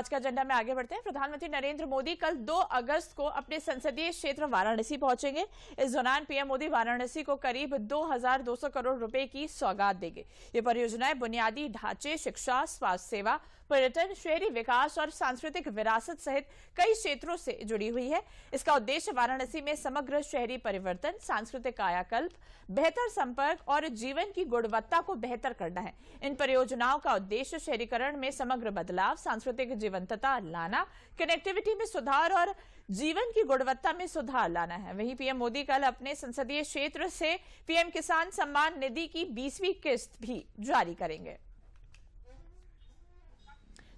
आज का एजेंडा में आगे बढ़ते हैं। प्रधानमंत्री नरेंद्र मोदी कल 2 अगस्त को अपने संसदीय क्षेत्र वाराणसी पहुंचेंगे। इस दौरान पीएम मोदी वाराणसी को करीब 2200 करोड़ रुपए की सौगात देंगे। ये परियोजनाएं बुनियादी ढांचे, शिक्षा, स्वास्थ्य सेवा, पर्यटन, शहरी विकास और सांस्कृतिक विरासत सहित कई क्षेत्रों से जुड़ी हुई है। इसका उद्देश्य वाराणसी में समग्र शहरी परिवर्तन, सांस्कृतिक कायाकल्प, बेहतर संपर्क और जीवन की गुणवत्ता को बेहतर करना है। इन परियोजनाओं का उद्देश्य शहरीकरण में समग्र बदलाव, सांस्कृतिक जीवंतता लाना, कनेक्टिविटी में सुधार और जीवन की गुणवत्ता में सुधार लाना है। वहीं पीएम मोदी कल अपने संसदीय क्षेत्र से पीएम किसान सम्मान निधि की 20वीं किस्त भी जारी करेंगे।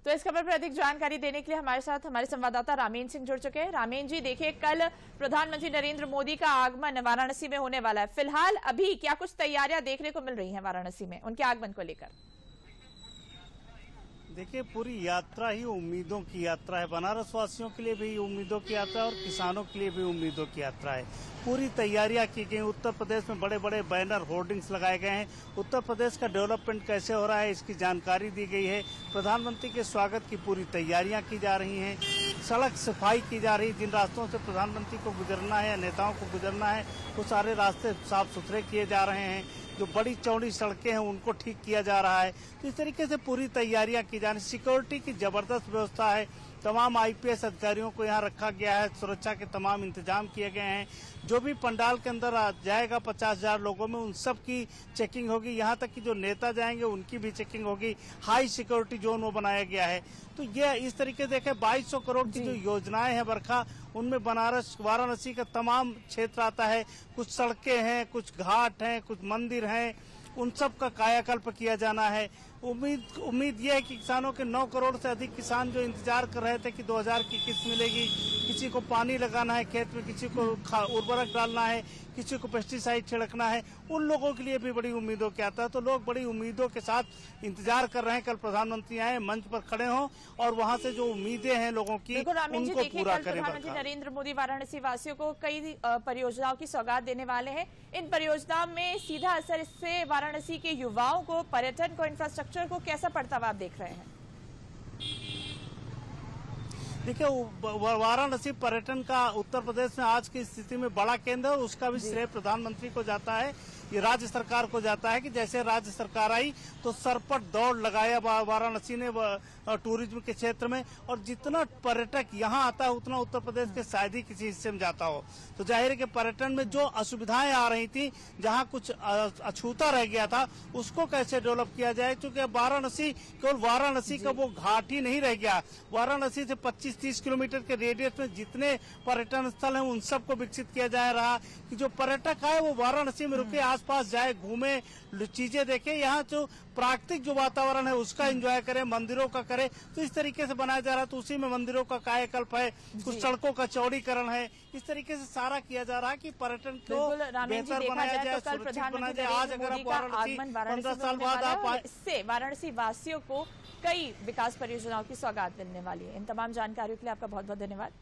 तो इस खबर पर अधिक जानकारी देने के लिए हमारे साथ हमारे संवाददाता रामेन सिंह जुड़ चुके हैं। रामेन जी, देखिए कल प्रधानमंत्री नरेंद्र मोदी का आगमन वाराणसी में होने वाला है। फिलहाल अभी क्या कुछ तैयारियां देखने को मिल रही हैं वाराणसी में उनके आगमन को लेकर? देखिए, पूरी यात्रा ही उम्मीदों की यात्रा है। बनारस वासियों के लिए भी उम्मीदों की यात्रा है और किसानों के लिए भी उम्मीदों की यात्रा है। पूरी तैयारियां की गई। उत्तर प्रदेश में बड़े बड़े बैनर, होर्डिंग्स लगाए गए हैं। उत्तर प्रदेश का डेवलपमेंट कैसे हो रहा है इसकी जानकारी दी गई है। प्रधानमंत्री के स्वागत की पूरी तैयारियां की जा रही हैं। सड़क सफाई की जा रही है। जिन रास्तों से प्रधानमंत्री को गुजरना है या नेताओं को गुजरना है वो सारे रास्ते साफ सुथरे किए जा रहे हैं। जो बड़ी चौड़ी सड़कें हैं उनको ठीक किया जा रहा है। तो इस तरीके से पूरी तैयारियां की जा रही हैं। सिक्योरिटी की जबरदस्त व्यवस्था है। तमाम आईपीएस अधिकारियों को यहाँ रखा गया है। सुरक्षा के तमाम इंतजाम किए गए हैं। जो भी पंडाल के अंदर जाएगा 50,000 लोगों में, उन सब की चेकिंग होगी। यहाँ तक कि जो नेता जाएंगे उनकी भी चेकिंग होगी। हाई सिक्योरिटी जोन वो बनाया गया है। तो ये इस तरीके से देखें, 2200 करोड़ की जो योजनाएं हैं बरखा, उनमें बनारस वाराणसी का तमाम क्षेत्र आता है। कुछ सड़कें हैं, कुछ घाट हैं, कुछ मंदिर हैं, उन सब का कायाकल्प किया जाना है। उम्मीद ये है कि किसानों के 9 करोड़ से अधिक किसान जो इंतजार कर रहे थे कि 2000 की किस्त मिलेगी, किसी को पानी लगाना है खेत में, किसी को उर्वरक डालना है, किसी को पेस्टिसाइड छिड़कना है, उन लोगों के लिए भी बड़ी उम्मीदों के आता है। तो लोग बड़ी उम्मीदों के साथ इंतजार कर रहे हैं कल प्रधानमंत्री आए, मंच पर खड़े हों और वहां से जो उम्मीदें हैं लोगों की उनको पूरा करें। प्रधानमंत्री नरेंद्र मोदी वाराणसी वासियों को कई परियोजनाओं की सौगात देने वाले हैं। इन परियोजनाओं में सीधा असर इससे वाराणसी के युवाओं को, पर्यटन को, इंफ्रास्ट्रक्चर को कैसा पड़ता हुआ आप देख रहे हैं? देखिए, वाराणसी पर्यटन का उत्तर प्रदेश में आज की स्थिति में बड़ा केंद्र है। उसका भी श्रेय प्रधानमंत्री को जाता है। ये राज्य सरकार को जाता है कि जैसे राज्य सरकार आई तो सरपट दौड़ लगाया वाराणसी ने टूरिज्म के क्षेत्र में, और जितना पर्यटक यहाँ आता है उतना उत्तर प्रदेश के शायद ही किसी हिस्से में जाता हो। तो जाहिर है कि पर्यटन में जो असुविधाएं आ रही थी, जहाँ कुछ अछूता रह गया था, उसको कैसे डेवलप किया जाए। क्योंकि वाराणसी केवल वाराणसी का वो घाट ही नहीं रह गया। वाराणसी से 25-30 किलोमीटर के रेडियस में जितने पर्यटन स्थल हैं उन सबको विकसित किया जा रहा कि जो पर्यटक आए वो वाराणसी में रुके, आसपास जाए, घूमे, चीजें देखे, यहाँ जो प्राकृतिक जो वातावरण है उसका एंजॉय करें, मंदिरों का करें। तो इस तरीके से बनाया जा रहा है। तो उसी में मंदिरों का कायाकल्प है, कुछ सड़कों का चौड़ीकरण है। इस तरीके से सारा किया जा रहा है कि पर्यटन को बेहतर बनाया जाए, सुरक्षित बनाया जाए। आज अगर आप वाराणसी 15 साल बाद आप आए, इससे वाराणसी वासियों को कई विकास परियोजनाओं की सौगात मिलने वाली है। इन तमाम जानकारियों के लिए आपका बहुत बहुत धन्यवाद।